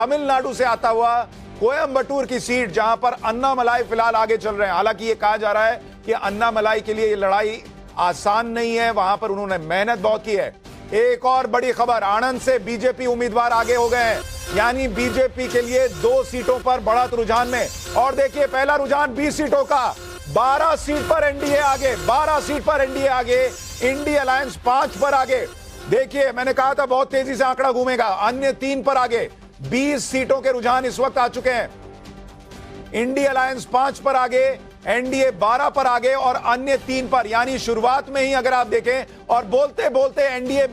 तमिलनाडु से आता हुआ कोयंबटूर की सीट, जहां पर अन्नामलाई फिलहाल आगे चल रहे हैं। हालांकि ये कहा जा रहा है कि अन्नामलाई के लिए ये लड़ाई आसान नहीं है, वहां पर उन्होंने मेहनत बहुत की है। एक और बड़ी खबर, आणंद से बीजेपी उम्मीदवार आगे हो गए हैं, यानी बीजेपी के लिए 2 सीटों पर बढ़त रुझान में। और देखिए पहला रुझान 20 सीटों का, 12 सीट पर एनडीए आगे, 12 सीट पर एनडीए आगे, इंडी अलायंस 5 पर आगे। देखिए मैंने कहा था बहुत तेजी से आंकड़ा घूमेगा, अन्य 3 पर आगे। 20 सीटों के रुझान इस वक्त आ चुके हैं। इंडी अलायंस 5 पर आगे, एनडीए 12 पर आगे और अन्य 3 पर, यानी शुरुआत में ही अगर आप देखें और बोलते बोलते एनडीए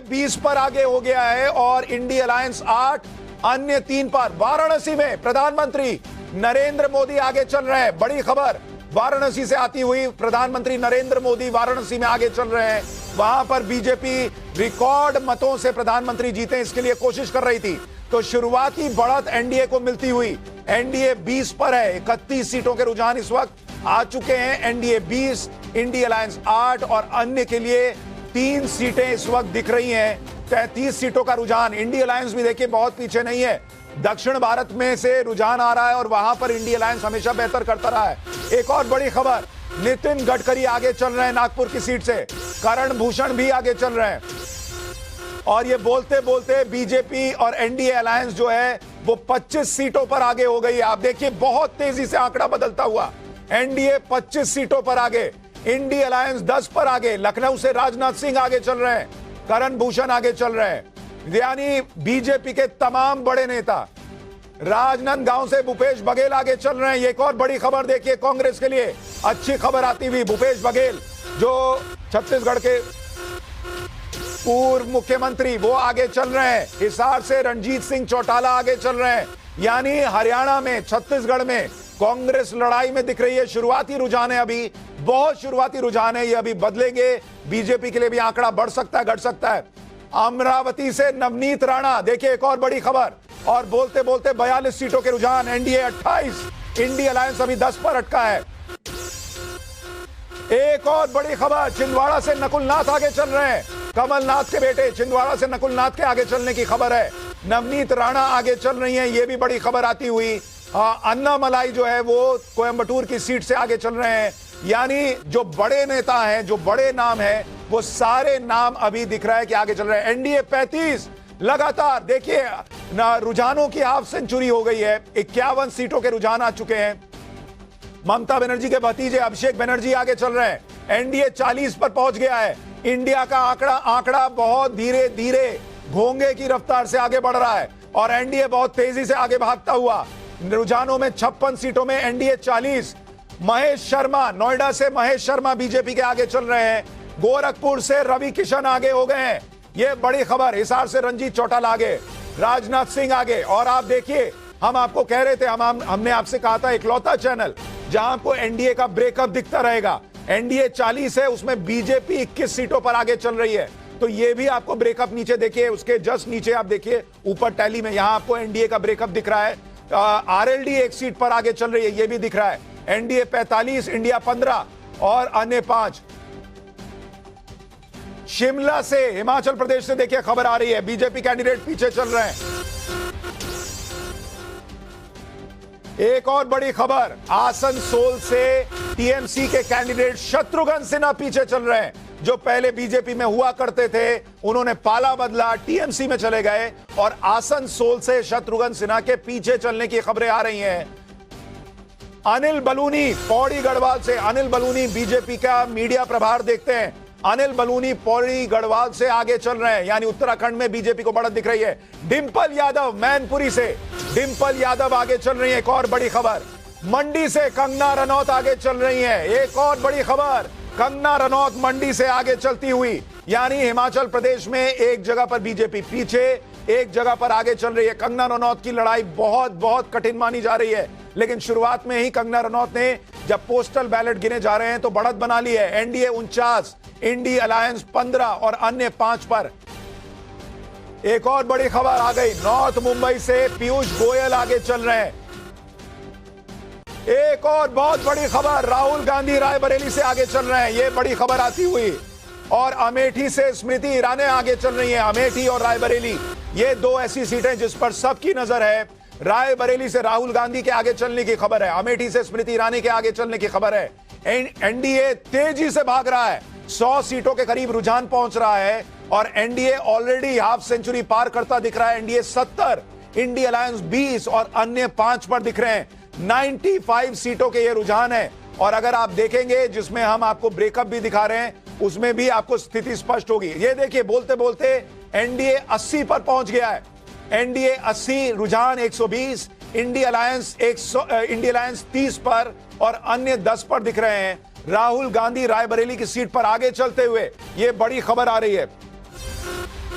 20 पर आगे हो गया है और इंडी अलायंस 8, अन्य 3 पर। वाराणसी में प्रधानमंत्री नरेंद्र मोदी आगे चल रहे हैं, बड़ी खबर वाराणसी से आती हुई, प्रधानमंत्री नरेंद्र मोदी वाराणसी में आगे चल रहे हैं। वहां पर बीजेपी रिकॉर्ड मतों से प्रधानमंत्री जीते, इसके लिए कोशिश कर रही थी। तो शुरुआती बढ़त एनडीए को मिलती हुई, एनडीए 20 पर है, 31 सीटों के रुझान इस वक्त आ चुके हैं। एनडीए 20, इंडी अलायंस 8 और अन्य के लिए 3 सीटें इस वक्त दिख रही हैं। 33 सीटों का रुझान। इंडी अलायंस भी देखिए बहुत पीछे नहीं है, दक्षिण भारत में से रुझान आ रहा है और वहां पर इंडी अलायंस हमेशा बेहतर करता रहा है। एक और बड़ी खबर, नितिन गडकरी आगे चल रहे हैं नागपुर की सीट से, करण भूषण भी आगे चल रहे हैं। और ये बोलते बोलते बीजेपी और एनडीए अलायंस जो है वो 25 सीटों पर आगे हो गई है। आप देखिए बहुत तेजी से आंकड़ा बदलता हुआ, एनडीए 25 सीटों पर आगे, इंडी अलायंस 10 पर आगे। लखनऊ से राजनाथ सिंह आगे चल रहे हैं, करण भूषण आगे चल रहे हैं, यानी बीजेपी के तमाम बड़े नेता। राजनांदगांव से भूपेश बघेल आगे चल रहे हैं। एक और बड़ी खबर देखिए कांग्रेस के लिए, अच्छी खबर आती हुई, भूपेश बघेल जो छत्तीसगढ़ के पूर्व मुख्यमंत्री, वो आगे चल रहे हैं। हिसार से रणजीत सिंह चौटाला आगे चल रहे हैं, यानी हरियाणा में, छत्तीसगढ़ में कांग्रेस लड़ाई में दिख रही है। शुरुआती रुझान है, अभी बहुत शुरुआती रुझान है, ये अभी बदलेंगे। बीजेपी के लिए भी आंकड़ा बढ़ सकता है, घट सकता है। अमरावती से नवनीत राणा, देखिए एक और बड़ी खबर, और बोलते बोलते 42 सीटों के रुझान, एनडीए 28, इंडी अलायंस अभी 10 पर अटका है। एक और बड़ी खबर, छिंदवाड़ा से नकुल नाथ आगे चल रहे हैं, कमलनाथ के बेटे, छिंदवाड़ा से नकुल नाथ के आगे चलने की खबर है। नवनीत राणा आगे चल रही हैं, ये भी बड़ी खबर आती हुई। अन्नामलाई जो है वो कोयंबटूर की सीट से आगे चल रहे हैं, यानी जो बड़े नेता हैं, जो बड़े नाम हैं, वो सारे नाम अभी दिख रहा है कि आगे चल रहे हैं। एनडीए 35 लगातार, देखिए रुझानों की हाफ सेंचुरी हो गई है, 51 सीटों के रुझान आ चुके हैं। ममता बनर्जी के भतीजे अभिषेक बनर्जी आगे चल रहे हैं, एनडीए 40 पर पहुंच गया है। इंडिया का आंकड़ा बहुत धीरे धीरे घोंगे की रफ्तार से आगे बढ़ रहा है और एनडीए बहुत तेजी से आगे भागता हुआ। रुझानों में 56 सीटों में एनडीए 40। महेश शर्मा, नोएडा से महेश शर्मा बीजेपी के आगे चल रहे हैं। गोरखपुर से रवि किशन आगे हो गए हैं, ये बड़ी खबर। हिसार से रंजीत चौटाला आगे, राजनाथ सिंह आगे। और आप देखिए, हम आपको कह रहे थे, हमने आपसे कहा था इकलौता चैनल जहां आपको एनडीए का ब्रेकअप दिखता रहेगा। एनडीए 40 है, उसमें बीजेपी 21 सीटों पर आगे चल रही है। तो ये भी आपको ब्रेकअप नीचे देखिए, उसके जस्ट नीचे आप देखिए ऊपर टैली में, यहां आपको एनडीए का ब्रेकअप दिख रहा है। आरएलडी 1 सीट पर आगे चल रही है, ये भी दिख रहा है। एनडीए 45, इंडिया 15 और अन्य 5। शिमला से, हिमाचल प्रदेश से देखिए खबर आ रही है, बीजेपी कैंडिडेट पीछे चल रहे हैं। एक और बड़ी खबर, आसनसोल से टीएमसी के कैंडिडेट शत्रुघ्न सिन्हा पीछे चल रहे हैं, जो पहले बीजेपी में हुआ करते थे, उन्होंने पाला बदला, टीएमसी में चले गए और आसनसोल से शत्रुघ्न सिन्हा के पीछे चलने की खबरें आ रही हैं। अनिल बलूनी, पौड़ी गढ़वाल से, अनिल बलूनी बीजेपी का मीडिया प्रभार देखते हैं, अनिल बलूनी पौड़ी गढ़वाल से आगे चल रहे हैं, यानी उत्तराखंड में बीजेपी को बढ़त दिख रही है। डिंपल यादव मैनपुरी से, डिंपल यादव आगे चल रही है। एक और बड़ी खबर, मंडी से कंगना रनौत आगे चल रही है। एक और बड़ी खबर, कंगना रनौत मंडी से आगे चलती हुई, यानी हिमाचल प्रदेश में एक जगह पर बीजेपी पीछे, एक जगह पर आगे चल रही है। कंगना रनौत की लड़ाई बहुत बहुत कठिन मानी जा रही है, लेकिन शुरुआत में ही कंगना रनौत ने, जब पोस्टल बैलेट गिने जा रहे हैं, तो बढ़त बना ली है। एनडीए 49, इंडी अलायंस 15 और अन्य 5 पर। एक और बड़ी खबर आ गई, नॉर्थ मुंबई से पीयूष गोयल आगे चल रहे हैं। एक और बहुत बड़ी खबर, राहुल गांधी रायबरेली से आगे चल रहे हैं, ये बड़ी खबर आती हुई। और अमेठी से स्मृति ईरानी आगे चल रही है, अमेठी और रायबरेली। ये दो ऐसी सीटें जिस पर सबकी नजर है। रायबरेली से राहुल गांधी के आगे चलने की खबर है, अमेठी से स्मृति ईरानी के आगे चलने की खबर है। एनडीए तेजी से भाग रहा है, 100 सीटों के करीब रुझान पहुंच रहा है और एनडीए ऑलरेडी हाफ सेंचुरी पार करता दिख रहा है। एनडीए 70, इंडिया अलायंस 20 और अन्य 5 पर दिख रहे हैं। 95 सीटों के ये रुझान है और अगर आप देखेंगे जिसमें हम आपको ब्रेकअप भी दिखा रहे हैं उसमें भी आपको स्थिति स्पष्ट होगी। ये देखिए, बोलते बोलते एनडीए 80 पर पहुंच गया है। एनडीए 80, रुझान 120, इंडिया अलायंस 30 पर और अन्य 10 पर दिख रहे हैं। राहुल गांधी रायबरेली की सीट पर आगे चलते हुए ये बड़ी खबर आ रही है।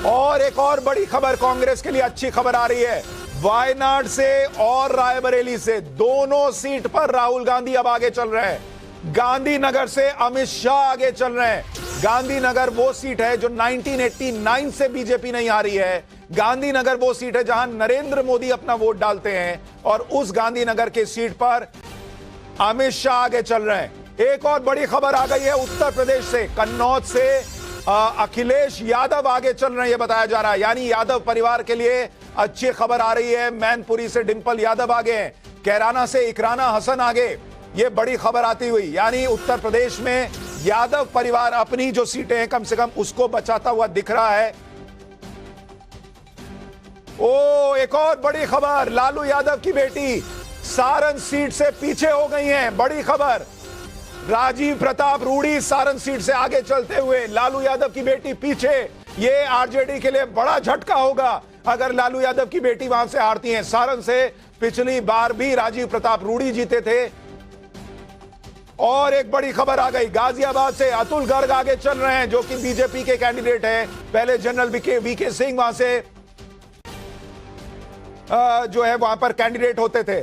और एक और बड़ी खबर कांग्रेस के लिए अच्छी खबर आ रही है। वायनाड से और रायबरेली से दोनों सीट पर राहुल गांधी अब आगे चल रहे हैं। गांधीनगर से अमित शाह आगे चल रहे हैं। गांधीनगर वो सीट है जो 1989 से बीजेपी नहीं आ रही है। गांधीनगर वो सीट है जहां नरेंद्र मोदी अपना वोट डालते हैं और उस गांधीनगर की सीट पर अमित शाह आगे चल रहे हैं। एक और बड़ी खबर आ गई है उत्तर प्रदेश से, कन्नौज से अखिलेश यादव आगे चल रहे हैं, यह बताया जा रहा है। यानी यादव परिवार के लिए अच्छी खबर आ रही है। मैनपुरी से डिंपल यादव आगे हैं, कैराना से इकराना हसन आगे, ये बड़ी खबर आती हुई। यानी उत्तर प्रदेश में यादव परिवार अपनी जो सीटें हैं कम से कम उसको बचाता हुआ दिख रहा है। एक और बड़ी खबर, लालू यादव की बेटी सारण सीट से पीछे हो गई हैं, बड़ी खबर। राजीव प्रताप रूडी सारण सीट से आगे चलते हुए, लालू यादव की बेटी पीछे। ये आरजेडी के लिए बड़ा झटका होगा अगर लालू यादव की बेटी वहां से हारती हैं। सारण से पिछली बार भी राजीव प्रताप रूडी जीते थे। और एक बड़ी खबर आ गई, गाजियाबाद से अतुल गर्ग आगे चल रहे हैं जो कि बीजेपी के कैंडिडेट हैं। पहले जनरल वीके सिंह वहां से जो है वहां पर कैंडिडेट होते थे।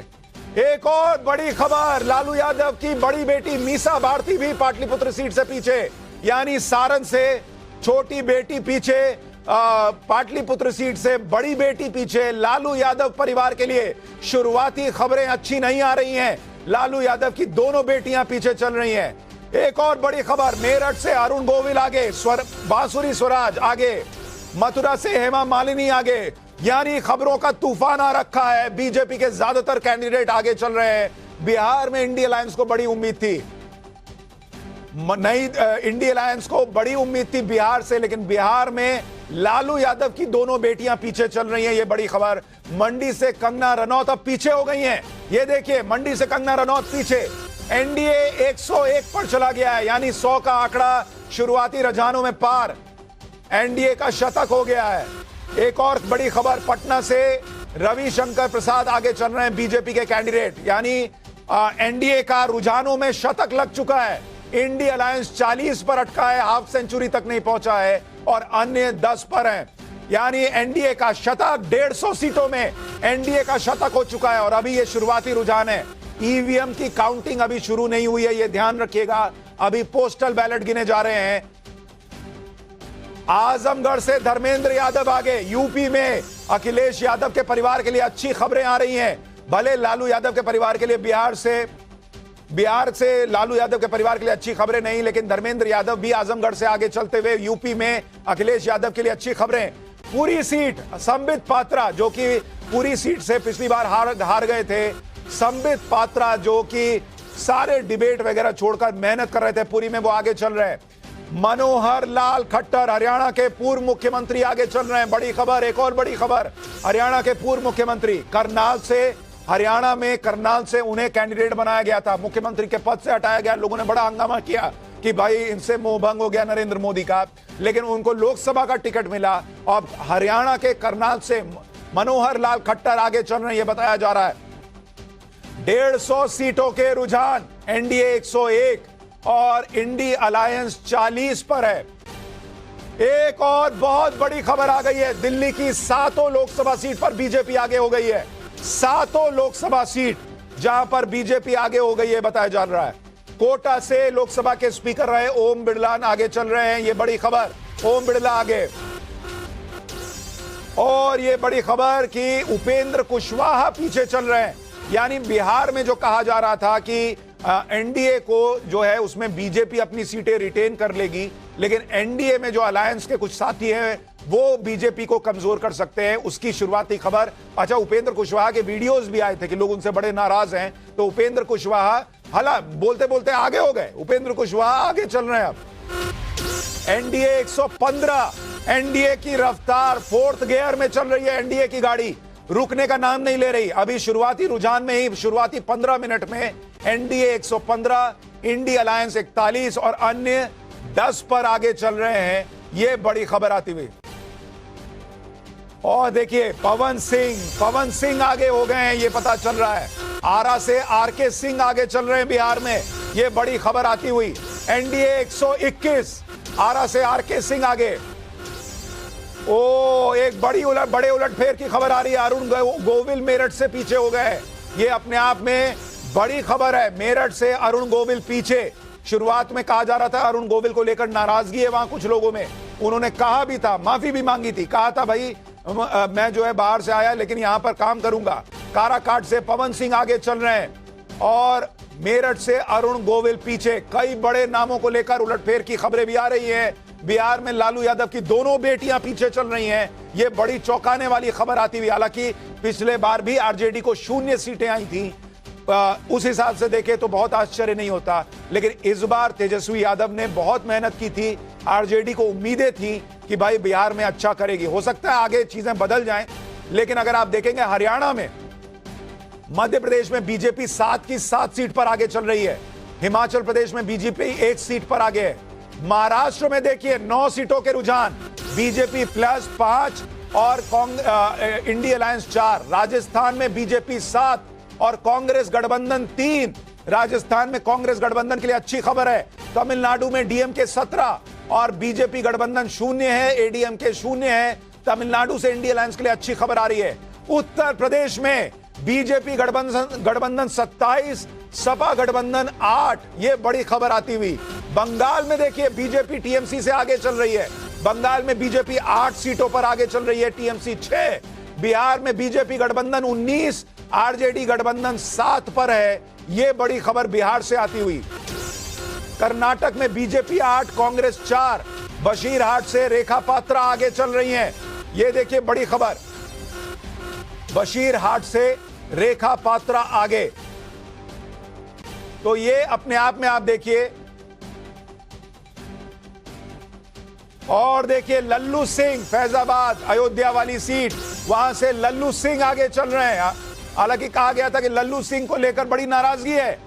एक और बड़ी खबर, लालू यादव की बड़ी बेटी मीसा भारती भी पाटलिपुत्र सीट से पीछे। यानी सारण से छोटी बेटी पीछे, पाटलिपुत्र सीट से बड़ी बेटी पीछे। लालू यादव परिवार के लिए शुरुआती खबरें अच्छी नहीं आ रही हैं। लालू यादव की दोनों बेटियां पीछे चल रही हैं। एक और बड़ी खबर, मेरठ से अरुण गोविल आगे, बांसुरी स्वराज आगे, मथुरा से हेमा मालिनी आगे। यानी खबरों का तूफान आ रखा है। बीजेपी के ज्यादातर कैंडिडेट आगे चल रहे हैं। बिहार में इंडिया अलायंस को बड़ी उम्मीद थी, नहीं इंडिया अलायंस को बड़ी उम्मीद थी बिहार से, लेकिन बिहार में लालू यादव की दोनों बेटियां पीछे चल रही हैं। ये बड़ी खबर। मंडी से कंगना रनौत अब पीछे हो गई हैं। ये देखिए, मंडी से कंगना रनौत पीछे। एनडीए 101 पर चला गया है, यानी 100 का आंकड़ा शुरुआती रुझानों में पार। एनडीए का शतक हो गया है। एक और बड़ी खबर, पटना से रविशंकर प्रसाद आगे चल रहे हैं, बीजेपी के कैंडिडेट। यानी एनडीए का रुझानों में शतक लग चुका है। इंडिया अलायंस 40 पर अटका है, हाफ सेंचुरी तक नहीं पहुंचा है और अन्य 10 पर हैं। यानी एनडीए का शतक, 150 सीटों में एनडीए का शतक हो चुका है और अभी ये शुरुआती रुझान है। ईवीएम की काउंटिंग अभी शुरू नहीं हुई है, ये ध्यान रखिएगा। अभी पोस्टल बैलेट गिने जा रहे हैं। आजमगढ़ से धर्मेंद्र यादव आगे। यूपी में अखिलेश यादव के परिवार के लिए अच्छी खबरें आ रही हैं। भले लालू यादव के परिवार के लिए बिहार से लालू यादव के परिवार के लिए अच्छी खबरें नहीं, लेकिन धर्मेंद्र यादव भी आजमगढ़ से आगे चलते हुए यूपी में अखिलेश यादव के लिए अच्छी खबरें। पूरी सीट संबित पात्रा, जो कि पूरी सीट से पिछली बार हार गए थे, संबित पात्रा जो कि सारे डिबेट वगैरह छोड़कर मेहनत कर रहे थे पूरी में, वो आगे चल रहे हैं। मनोहर लाल खट्टर, हरियाणा के पूर्व मुख्यमंत्री आगे चल रहे हैं। बड़ी खबर, एक और बड़ी खबर, हरियाणा के पूर्व मुख्यमंत्री करनाल से, हरियाणा में करनाल से उन्हें कैंडिडेट बनाया गया था, मुख्यमंत्री के पद से हटाया गया। लोगों ने बड़ा हंगामा किया कि भाई इनसे मोहभंग हो गया नरेंद्र मोदी का, लेकिन उनको लोकसभा का टिकट मिला। अब हरियाणा के करनाल से मनोहर लाल खट्टर आगे चल रहे हैं, यह बताया जा रहा है। 150 सीटों के रुझान, एनडीए 101 और इंडी अलायंस 40 पर है। एक और बहुत बड़ी खबर आ गई है, दिल्ली की 7 लोकसभा सीट पर बीजेपी आगे हो गई है। 7 लोकसभा सीट जहां पर बीजेपी आगे हो गई है, बताया जा रहा है। कोटा से लोकसभा के स्पीकर रहे ओम बिरला आगे चल रहे हैं, ये बड़ी खबर, ओम बिरला आगे। और ये बड़ी खबर कि उपेंद्र कुशवाहा पीछे चल रहे हैं। यानी बिहार में जो कहा जा रहा था कि एनडीए को जो है उसमें बीजेपी अपनी सीटें रिटेन कर लेगी, लेकिन एनडीए में जो अलायंस के कुछ साथी हैं वो बीजेपी को कमजोर कर सकते हैं। उसकी शुरुआती खबर। अच्छा, उपेंद्र कुशवाहा के वीडियोस भी आए थे कि लोग उनसे बड़े नाराज हैं, तो उपेंद्र कुशवाहा हला बोलते बोलते आगे हो गए। उपेंद्र कुशवाहा आगे चल रहे हैं। अब एनडीए 115, एनडीए की रफ्तार 4th गियर में चल रही है। एनडीए की गाड़ी रुकने का नाम नहीं ले रही। अभी शुरुआती रुझान में ही, शुरुआती 15 मिनट में एनडीए 115, इंडी अलायंस 41 और अन्य 10 पर आगे चल रहे हैं। यह बड़ी खबर आती हुई। और देखिए पवन सिंह आगे हो गए हैं, ये पता चल रहा है। आरा से आरके सिंह आगे चल रहे हैं बिहार में, ये बड़ी खबर आती हुई। एनडीए 121, आरा से आरके सिंह आगे। एक बड़े उलटफेर की खबर आ रही है। अरुण गोविल मेरठ से पीछे हो गए। ये अपने आप में बड़ी खबर है। मेरठ से अरुण गोविल पीछे। शुरुआत में कहा जा रहा था अरुण गोविल को लेकर नाराजगी है वहां कुछ लोगों में। उन्होंने कहा भी था, माफी भी मांगी थी, कहा था भाई मैं जो है बाहर से आया लेकिन यहां पर काम करूंगा। काराकाट से पवन सिंह आगे चल रहे हैं और मेरठ से अरुण गोविल पीछे। कई बड़े नामों को लेकर उलटफेर की खबरें भी आ रही हैं। बिहार में लालू यादव की दोनों बेटियां पीछे चल रही हैं। यह बड़ी चौंकाने वाली खबर आती हुई। हालांकि पिछले बार भी आरजेडी को 0 सीटें आई थी, उस हिसाब से देखें तो बहुत आश्चर्य नहीं होता। लेकिन इस बार तेजस्वी यादव ने बहुत मेहनत की थी। आरजेडी को उम्मीदें थी कि भाई बिहार में अच्छा करेगी। हो सकता है आगे चीजें बदल जाएं, लेकिन अगर आप देखेंगे हरियाणा में, मध्य प्रदेश में बीजेपी 7 की 7 सीट पर आगे चल रही है। हिमाचल प्रदेश में बीजेपी 1 सीट पर आगे है। महाराष्ट्र में देखिए 9 सीटों के रुझान, बीजेपी +5 और इंडी अलायंस 4। राजस्थान में बीजेपी 7 और कांग्रेस गठबंधन 3। राजस्थान में कांग्रेस गठबंधन के लिए अच्छी खबर है। तमिलनाडु में डीएमके 17 और बीजेपी गठबंधन 0 है, एडीएमके 0 है। तमिलनाडु से इंडी अलायंस के लिए अच्छी खबर आ रही है। उत्तर प्रदेश में बीजेपी गठबंधन 27, सपा गठबंधन 8। ये बड़ी खबर आती हुई। बंगाल में देखिए बीजेपी टीएमसी से आगे चल रही है। बंगाल में बीजेपी 8 सीटों पर आगे चल रही है, टीएमसी 6। बिहार में बीजेपी गठबंधन 19, आरजेडी गठबंधन 7 पर है। यह बड़ी खबर बिहार से आती हुई। कर्नाटक में बीजेपी 8, कांग्रेस 4। बशीरहाट से रेखा पात्रा आगे चल रही हैं। यह देखिए बड़ी खबर, बशीरहाट से रेखा पात्रा आगे। तो ये अपने आप में आप देखिए। और देखिए लल्लू सिंह, फैजाबाद अयोध्या वाली सीट, वहां से लल्लू सिंह आगे चल रहे हैं। हालांकि कहा गया था कि लल्लू सिंह को लेकर बड़ी नाराजगी है।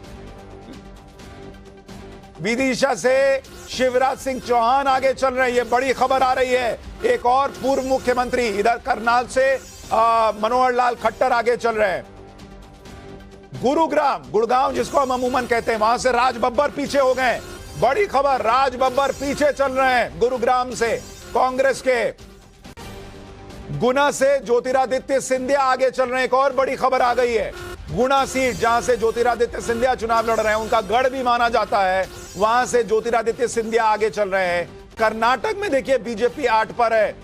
विदिशा से शिवराज सिंह चौहान आगे चल रहे हैं। ये बड़ी खबर आ रही है। एक और पूर्व मुख्यमंत्री इधर करनाल से मनोहर लाल खट्टर आगे चल रहे हैं। गुड़गांव जिसको हम अमूमन कहते हैं, वहां से राज बब्बर पीछे हो गए। बड़ी खबर, राज बब्बर पीछे चल रहे हैं गुरुग्राम से कांग्रेस के। गुना से ज्योतिरादित्य सिंधिया आगे चल रहे हैं। एक और बड़ी खबर आ गई है। गुना सीट जहां से ज्योतिरादित्य सिंधिया चुनाव लड़ रहे हैं, उनका गढ़ भी माना जाता है, वहां से ज्योतिरादित्य सिंधिया आगे चल रहे हैं। कर्नाटक में देखिए बीजेपी 8 पर है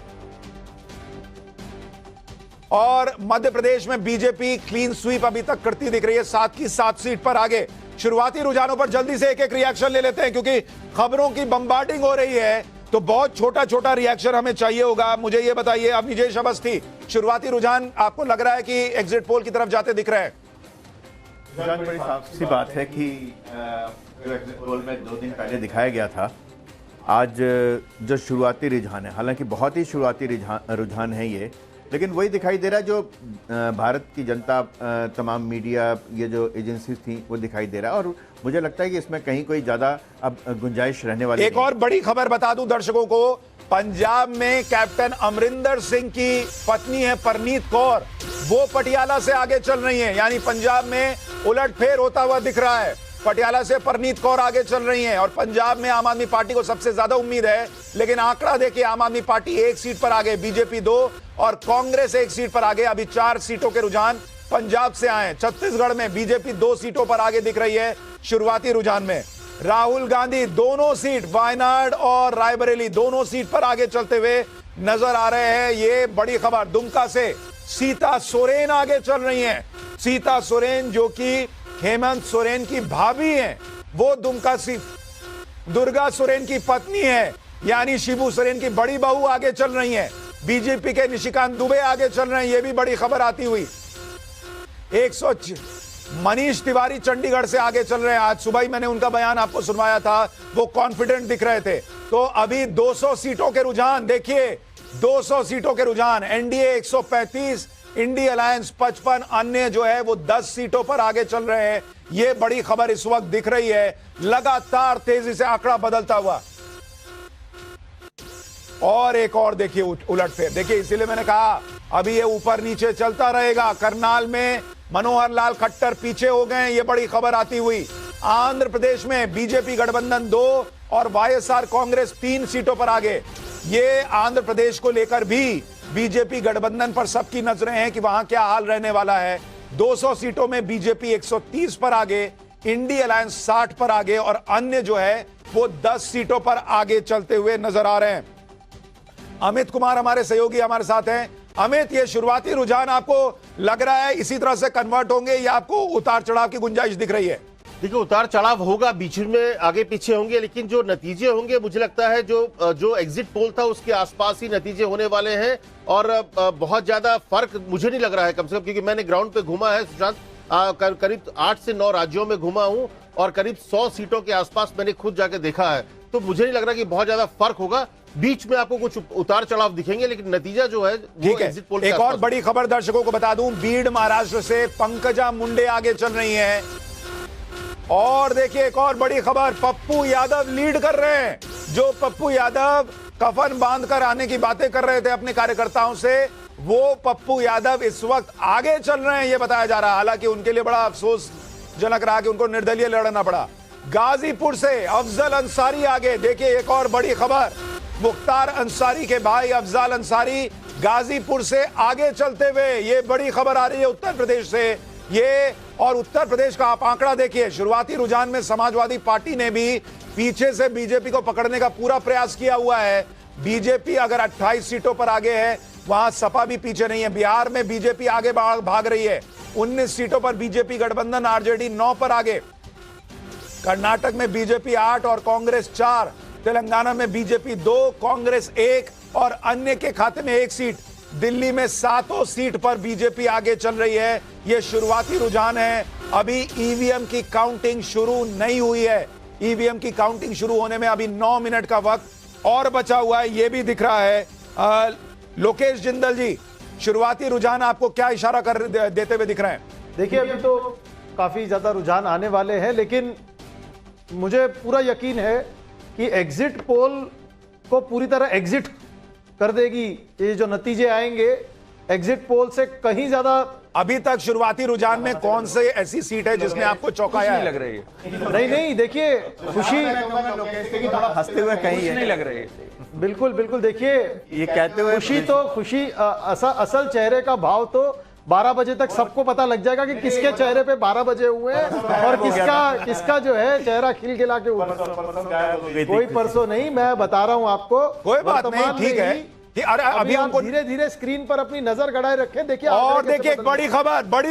और मध्य प्रदेश में बीजेपी क्लीन स्वीप अभी तक करती दिख रही है, 7 की 7 सीट पर आगे। शुरुआती रुझानों पर जल्दी से एक रिएक्शन ले लेते हैं क्योंकि खबरों की बम्बार्डिंग हो रही है, तो बहुत छोटा रिएक्शन हमें चाहिए होगा। मुझे यह बताइए, अब विजेश अवस्थी, शुरुआती रुझान आपको लग रहा है कि एग्जिट पोल की तरफ जाते दिख रहे हैं? बड़ी साफ सी बात है कि एग्जिट पोल में 2 दिन पहले दिखाया गया था। आज जो शुरुआती रुझान है, हालांकि बहुत ही शुरुआती रुझान है ये, लेकिन वही दिखाई दे रहा है जो भारत की जनता, तमाम मीडिया, ये जो एजेंसीज थी, वो दिखाई दे रहा है। और मुझे लगता है कि इसमें कहीं कोई ज्यादा अब गुंजाइश रहने वाली एक और बड़ी खबर बता दूं दर्शकों को। पंजाब में कैप्टन अमरिंदर सिंह की पत्नी है परनीत कौर, वो पटियाला से आगे चल रही हैं। यानी पंजाब में उलटफेर होता हुआ दिख रहा है। पटियाला से परनीत कौर आगे चल रही हैं और पंजाब में आम आदमी पार्टी को सबसे ज्यादा उम्मीद है। लेकिन आंकड़ा देखिए, आम आदमी पार्टी 1 सीट पर आगे, बीजेपी 2 और कांग्रेस 1 सीट पर आगे। अभी 4 सीटों के रुझान पंजाब से आए। छत्तीसगढ़ में बीजेपी 2 सीटों पर आगे दिख रही है शुरुआती रुझान में। राहुल गांधी दोनों सीट, वायनाड और रायबरेली दोनों सीट पर आगे चलते हुए नजर आ रहे हैं। ये बड़ी खबर। दुमका से सीता सोरेन आगे चल रही हैं। सीता सोरेन जो कि हेमंत सोरेन की भाभी हैं, वो दुमका सीट। दुर्गा सोरेन की पत्नी है, यानी शिबू सोरेन की बड़ी बहू आगे चल रही हैं। बीजेपी के निशिकांत दुबे आगे चल रहे हैं, ये भी बड़ी खबर आती हुई। 100 मनीष तिवारी चंडीगढ़ से आगे चल रहे हैं। आज सुबह ही मैंने उनका बयान आपको सुनवाया था, वो कॉन्फिडेंट दिख रहे थे। तो अभी 200 सीटों के रुझान देखिए, 200 सीटों के रुझान, एनडीए 135, इंडी अलायंस 55, अन्य जो है वो 10 सीटों पर आगे चल रहे हैं। ये बड़ी खबर इस वक्त दिख रही है, लगातार तेजी से आंकड़ा बदलता हुआ। और एक और देखिए उलटफेर, देखिए इसीलिए मैंने कहा अभी ये ऊपर नीचे चलता रहेगा। करनाल में मनोहर लाल खट्टर पीछे हो गए, ये बड़ी खबर आती हुई। आंध्र प्रदेश में बीजेपी गठबंधन 2 और वाईएसआर कांग्रेस 3 सीटों पर आगे। ये आंध्र प्रदेश को लेकर भी बीजेपी गठबंधन पर सबकी नजरें हैं कि वहां क्या हाल रहने वाला है। 200 सीटों में बीजेपी 130 पर आगे, इंडी अलायंस 60 पर आगे और अन्य जो है वो 10 सीटों पर आगे चलते हुए नजर आ रहे हैं। अमित कुमार हमारे सहयोगी हमारे साथ हैं। अमित, ये शुरुआती रुझान आपको लग रहा है इसी तरह से कन्वर्ट होंगे या आपको उतार चढ़ाव की गुंजाइश दिख रही है? देखिए, उतार चढ़ाव होगा, बीच में आगे पीछे होंगे, लेकिन जो नतीजे होंगे मुझे लगता है जो एग्जिट पोल था उसके आसपास ही नतीजे होने वाले हैं। और बहुत ज्यादा फर्क मुझे नहीं लग रहा है, कम से कम, क्योंकि मैंने ग्राउंड पे घूमा है सुशांत, करीब 8 से 9 राज्यों में घूमा हूं और करीब 100 सीटों के आसपास मैंने खुद जाके देखा है। तो मुझे नहीं लग रहा कि बहुत ज्यादा फर्क होगा। बीच में आपको कुछ उतार चढ़ाव दिखेंगे, लेकिन नतीजा जो है वो एग्जिट पोल। एक और बड़ी खबर दर्शकों को बता दूं, बीड़ महाराष्ट्र से पंकजा मुंडे आगे चल रही हैं। और देखिए एक और बड़ी खबर, पप्पू यादव लीड कर रहे हैं। जो पप्पू यादव कफन बांधकर आने की बातें कर रहे थे अपने कार्यकर्ताओं से, वो पप्पू यादव इस वक्त आगे चल रहे हैं, ये बताया जा रहा है। हालांकि उनके लिए बड़ा अफसोसजनक रहा कि उनको निर्दलीय लड़ना पड़ा। गाजीपुर से अफजल अंसारी आगे। देखिए एक और बड़ी खबर, मुख्तार अंसारी के भाई अफजल अंसारी गाजीपुर से आगे चलते हुए, ये बड़ी खबर आ रही है उत्तर प्रदेश से। ये और उत्तर प्रदेश का आप आंकड़ा देखिए, शुरुआती रुझान में समाजवादी पार्टी ने भी पीछे से बीजेपी को पकड़ने का पूरा प्रयास किया हुआ है। बीजेपी अगर 28 सीटों पर आगे है, वहां सपा भी पीछे नहीं है। बिहार में बीजेपी आगे भाग रही है, 19 सीटों पर बीजेपी गठबंधन, आरजेडी 9 पर आगे। कर्नाटक में बीजेपी 8 और कांग्रेस 4, तेलंगाना में बीजेपी 2, कांग्रेस 1 और अन्य के खाते में 1 सीट। दिल्ली में 7 सीट पर बीजेपी आगे चल रही है। यह शुरुआती रुझान है, अभी ईवीएम की काउंटिंग शुरू नहीं हुई है। ईवीएम की काउंटिंग शुरू होने में अभी 9 मिनट का वक्त और बचा हुआ है, यह भी दिख रहा है। लोकेश जिंदल जी, शुरुआती रुझान आपको क्या इशारा कर देते हुए दिख रहे हैं? देखिए, अभी तो काफी ज्यादा रुझान आने वाले हैं, लेकिन मुझे पूरा यकीन है कि एग्जिट पोल को पूरी तरह एग्जिट कर देगी। ये जो नतीजे आएंगे एग्जिट पोल से कहीं ज्यादा। अभी तक शुरुआती रुझान में कौन से ऐसी सीट है जिसने आपको चौंकाया है? लग रही है नहीं देखिए, खुशी थोड़ा हंसते हुए कहीं नहीं लग रही है। बिल्कुल देखिए, ये कहते हुए खुशी असल चेहरे का भाव तो 12 बजे तक सबको पता लग जाएगा कि किसके चेहरे पे 12 बजे हुए हैं और किसका जो है चेहरा खिलखिला के ऊपर। कोई परसों नहीं, मैं बता रहा हूं आपको, कोई बात नहीं, ठीक है। अरे अभी हमको धीरे धीरे स्क्रीन पर अपनी नजर गड़ाए रखें। देखिए और देखिए एक बड़ी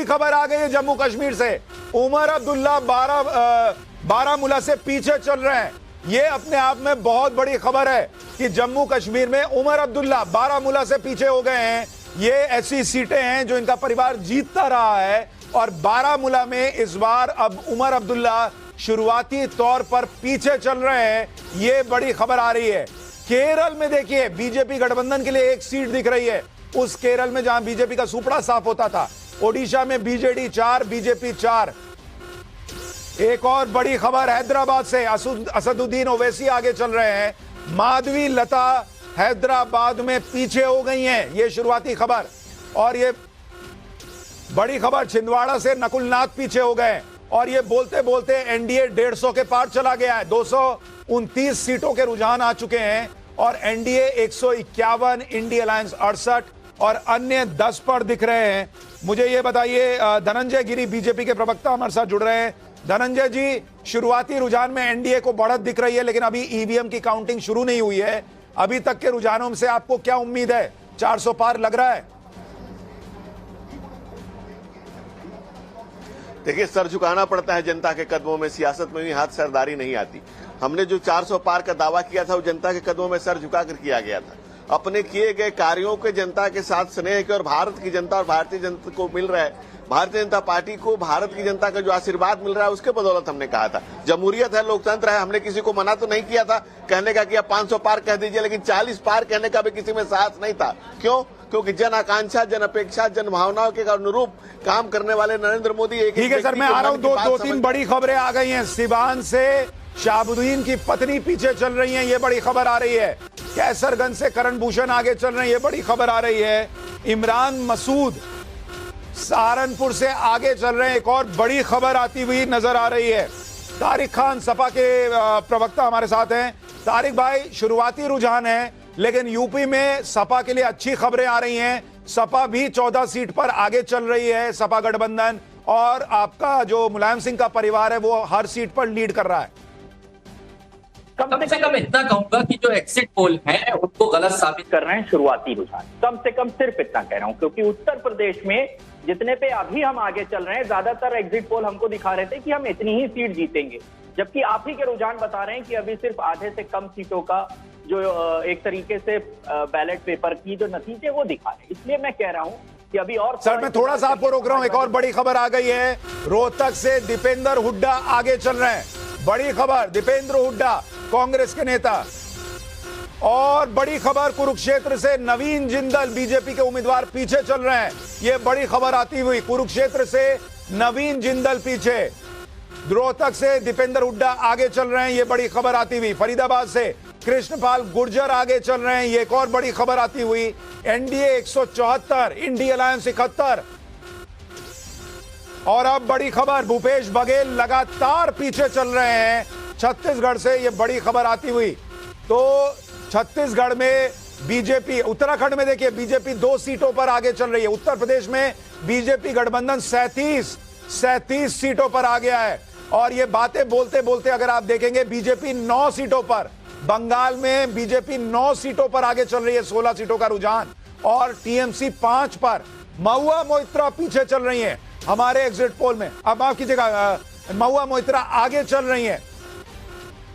खबर आ गई है जम्मू कश्मीर से। उमर अब्दुल्ला बारामूला से पीछे चल रहे हैं। ये अपने आप में बहुत बड़ी खबर है कि जम्मू कश्मीर में उमर अब्दुल्ला बारामूला से पीछे हो गए हैं। ये ऐसी सीटें हैं जो इनका परिवार जीतता रहा है और बारामूला में इस बार अब उमर अब्दुल्ला शुरुआती तौर पर पीछे चल रहे हैं। ये बड़ी खबर आ रही है। केरल में देखिए बीजेपी गठबंधन के लिए 1 सीट दिख रही है, उस केरल में जहां बीजेपी का सुपड़ा साफ होता था। ओडिशा में बीजेडी 4, बीजेपी 4। एक और बड़ी खबर हैदराबाद से, असदुद्दीन ओवैसी आगे चल रहे हैं। माधवी लता हैदराबाद में पीछे हो गई हैं, ये शुरुआती खबर। और ये बड़ी खबर, छिंदवाड़ा से नकुल नाथ पीछे हो गए और ये बोलते बोलते एनडीए 150 के पार चला गया है। 229 सीटों के रुझान आ चुके हैं और एनडीए 151, इंडी अलायंस 68 और अन्य 10 पर दिख रहे हैं। मुझे ये बताइए, धनंजय गिरी बीजेपी के प्रवक्ता हमारे साथ जुड़ रहे हैं। धनंजय जी, शुरुआती रुझान में एनडीए को बढ़त दिख रही है, लेकिन अभी ईवीएम की काउंटिंग शुरू नहीं हुई है। अभी तक के रुझानों से आपको क्या उम्मीद है? 400 पार लग रहा है? देखिए, सर झुकाना पड़ता है जनता के कदमों में, सियासत में भी हाथ सरदारी नहीं आती। हमने जो 400 पार का दावा किया था वो जनता के कदमों में सर झुका कर किया गया था। अपने किए गए कार्यों के जनता के साथ स्नेह के और भारत की जनता और भारतीय जनता को मिल रहा है, भारतीय जनता पार्टी को भारत की जनता का जो आशीर्वाद मिल रहा है उसके बदौलत हमने कहा था। जमहूरियत है, लोकतंत्र है, हमने किसी को मना तो नहीं किया था कहने का कि आप 500 पार कह दीजिए, लेकिन 40 पार कहने का भी किसी में साहस नहीं था। क्यों? क्योंकि जन आकांक्षा, जन अपेक्षा, जन भावनाओं के अनुरूप काम करने वाले नरेंद्र मोदी एक ठीक है सर, मैं आ रहा हूं। दो तीन बड़ी खबरें आ गई हैं। सिवान से शाहबुद्दीन की पत्नी पीछे चल रही है, ये बड़ी खबर आ रही है। कैसरगंज से करण भूषण आगे चल रहे हैं, ये बड़ी खबर आ रही है। इमरान मसूद सहारनपुर से आगे चल रहे हैं, एक और बड़ी खबर आती हुई नजर आ रही है। तारिक खान सपा के प्रवक्ता हमारे साथ हैं। तारिक भाई, शुरुआती रुझान है लेकिन यूपी में सपा के लिए अच्छी खबरें आ रही हैं। सपा भी 14 सीट पर आगे चल रही है, सपा गठबंधन, और आपका जो मुलायम सिंह का परिवार है वो हर सीट पर लीड कर रहा है। कम से कम इतना कहूंगा कि जो एग्जिट पोल हैं उनको गलत साबित कर रहे हैं शुरुआती रुझान। कम से कम सिर्फ इतना कह रहा हूं, क्योंकि उत्तर प्रदेश में जितने पे अभी हम आगे चल रहे हैं, ज्यादातर एग्जिट पोल हमको दिखा रहे थे कि हम इतनी ही सीट जीतेंगे, जबकि आप ही के रुझान बता रहे हैं कि अभी सिर्फ आधे से कम सीटों का जो एक तरीके से बैलेट पेपर की जो नतीजे वो दिखा रहे हैं। इसलिए मैं कह रहा हूं कि अभी और सर मैं थोड़ा सा आपको रोक रहा हूं। एक और बड़ी खबर आ गई है, रोहतक से दीपेंद्र हुड्डा आगे चल रहे हैं। बड़ी खबर, दीपेंद्र हुड्डा कांग्रेस के नेता। और बड़ी खबर, कुरुक्षेत्र से नवीन जिंदल बीजेपी के उम्मीदवार पीछे चल रहे हैं, ये बड़ी खबर आती हुई। कुरुक्षेत्र से नवीन जिंदल पीछे, रोहतक से दीपेंद्र हुड्डा आगे चल रहे हैं, ये बड़ी खबर आती हुई। फरीदाबाद से कृष्णपाल गुर्जर आगे चल रहे हैं, ये एक और बड़ी खबर आती हुई। NDA 174, India alliance 71। और अब बड़ी खबर, भूपेश बघेल लगातार पीछे चल रहे हैं छत्तीसगढ़ से, ये बड़ी खबर आती हुई। तो छत्तीसगढ़ में बीजेपी, उत्तराखंड में देखिए बीजेपी 2 सीटों पर आगे चल रही है। उत्तर प्रदेश में बीजेपी गठबंधन 37 सीटों पर आ गया है। और ये बातें बोलते बोलते अगर आप देखेंगे बीजेपी 9 सीटों पर, बंगाल में बीजेपी 9 सीटों पर आगे चल रही है, 16 सीटों का रुझान, और टीएमसी 5 पर। महुआ मोइत्रा पीछे चल रही है हमारे एग्जिट पोल में। अब माफ कीजिएगा, महुआ मोइत्रा आगे चल रही है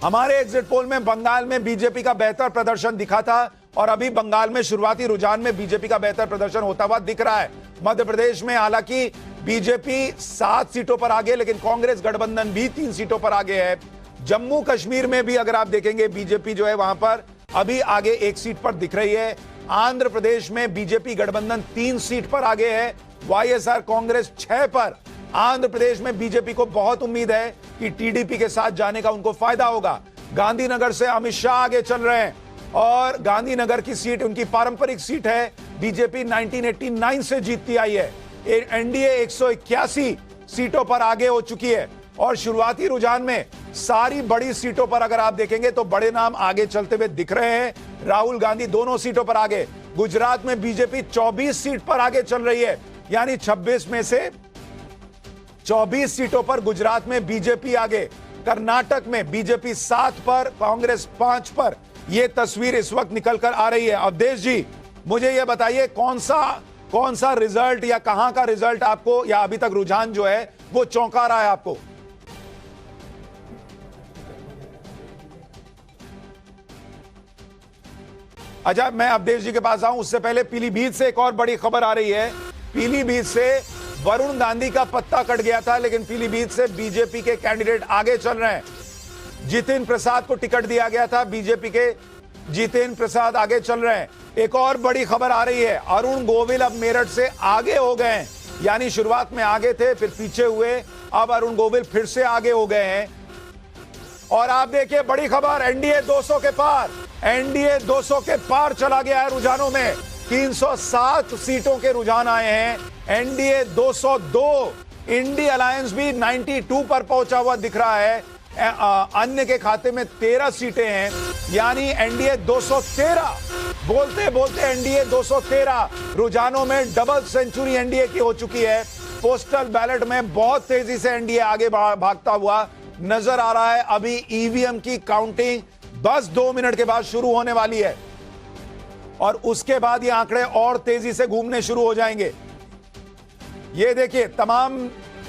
हमारे एग्जिट पोल में। बंगाल में बीजेपी का बेहतर प्रदर्शन दिखा था और अभी बंगाल में शुरुआती रुझान में बीजेपी का बेहतर प्रदर्शन होता हुआ दिख रहा है। मध्य प्रदेश में हालांकि बीजेपी 7 सीटों पर आगे, लेकिन कांग्रेस गठबंधन भी 3 सीटों पर आगे है। जम्मू कश्मीर में भी अगर आप देखेंगे बीजेपी जो है वहां पर अभी आगे 1 सीट पर दिख रही है। आंध्र प्रदेश में बीजेपी गठबंधन 3 सीट पर आगे है, वाईएसआर कांग्रेस 6 पर। आंध्र प्रदेश में बीजेपी को बहुत उम्मीद है कि टीडीपी के साथ जाने का उनको फायदा होगा। गांधीनगर से अमित शाह आगे चल रहे हैं और गांधीनगर की सीट उनकी पारंपरिक सीट है, बीजेपी 1989 से जीतती आई है। एनडीए 181 सीटों पर आगे हो चुकी है और शुरुआती रुझान में सारी बड़ी सीटों पर अगर आप देखेंगे तो बड़े नाम आगे चलते हुए दिख रहे हैं। राहुल गांधी दोनों सीटों पर आगे। गुजरात में बीजेपी 24 सीट पर आगे चल रही है, यानी 26 में से 24 सीटों पर गुजरात में बीजेपी आगे। कर्नाटक में बीजेपी 7 पर, कांग्रेस 5 पर। यह तस्वीर इस वक्त निकल कर आ रही है। अवधेश जी, मुझे यह बताइए कौन सा रिजल्ट या कहां का रिजल्ट आपको, या अभी तक रुझान जो है वो चौंका रहा है आपको? अच्छा, मैं अवधेश जी के पास आऊं उससे पहले पीलीभीत से एक और बड़ी खबर आ रही है। पीलीभीत से वरुण गांधी का पत्ता कट गया था, लेकिन पीलीभीत से बीजेपी के कैंडिडेट आगे चल रहे हैं। जितिन प्रसाद को टिकट दिया गया था, बीजेपी के जितिन प्रसाद आगे चल रहे हैं। एक और बड़ी खबर आ रही है, अरुण गोविल अब मेरठ से आगे हो गए हैं, यानी शुरुआत में आगे थे फिर पीछे हुए, अब अरुण गोविल फिर से आगे हो गए हैं। और आप देखिए बड़ी खबर, एनडीए 200 के पार, एनडीए 200 के पार चला गया है रुझानों में। 307 सीटों के रुझान आए हैं, एनडीए 202, इंडिया अलायंस भी 92 पर पहुंचा हुआ दिख रहा है। अन्य के खाते में 13 सीटें हैं, यानी एनडीए 213। बोलते बोलते एनडीए 213 रुझानों में डबल सेंचुरी एनडीए की हो चुकी है। पोस्टल बैलेट में बहुत तेजी से एनडीए आगे भागता हुआ नजर आ रहा है। अभी ईवीएम की काउंटिंग बस 2 मिनट के बाद शुरू होने वाली है और उसके बाद ये आंकड़े और तेजी से घूमने शुरू हो जाएंगे। ये देखिए तमाम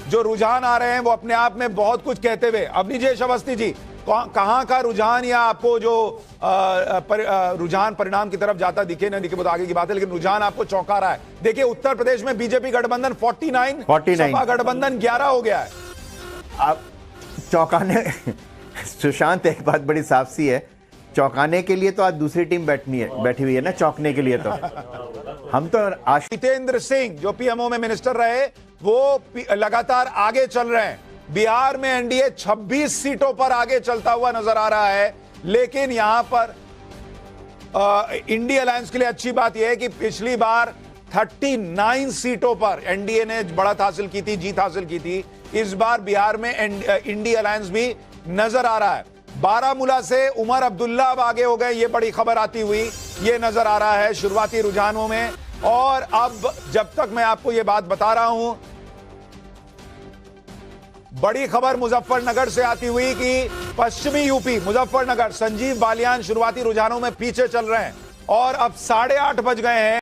जो रुझान आ रहे हैं वो अपने आप में बहुत कुछ कहते हुए। अब नीजेश अवस्थी जी, कहां का रुझान या आपको जो रुझान परिणाम की तरफ जाता दिखे ना दिखे वो तो आगे की बात है, लेकिन रुझान आपको चौंका रहा है। देखिए उत्तर प्रदेश में बीजेपी गठबंधन 49, सपा गठबंधन 11 हो गया है। आप चौंकाने सुशांत, एक बात बड़ी साफ सी है, चौंकाने के लिए तो आज दूसरी टीम बैठी हुई है ना, चौंकने के लिए तो हम तो जितेंद्र सिंह जो पीएमओ में मिनिस्टर रहे वो लगातार आगे चल रहे हैं। बिहार में एनडीए 26 सीटों पर आगे चलता हुआ नजर आ रहा है, लेकिन यहां पर इंडिया अलायंस के लिए अच्छी बात यह है कि पिछली बार 39 सीटों पर एनडीए ने बढ़त हासिल की थी, जीत हासिल की थी। इस बार बिहार में इंडिया अलायंस भी नजर आ रहा है। बारामूला से उमर अब्दुल्ला अब आगे हो गए, ये बड़ी खबर आती हुई ये नजर आ रहा है शुरुआती रुझानों में। और अब जब तक मैं आपको ये बात बता रहा हूं, बड़ी खबर मुजफ्फरनगर से आती हुई कि पश्चिमी यूपी मुजफ्फरनगर संजीव बालियान शुरुआती रुझानों में पीछे चल रहे हैं और अब 8:30 बज गए हैं।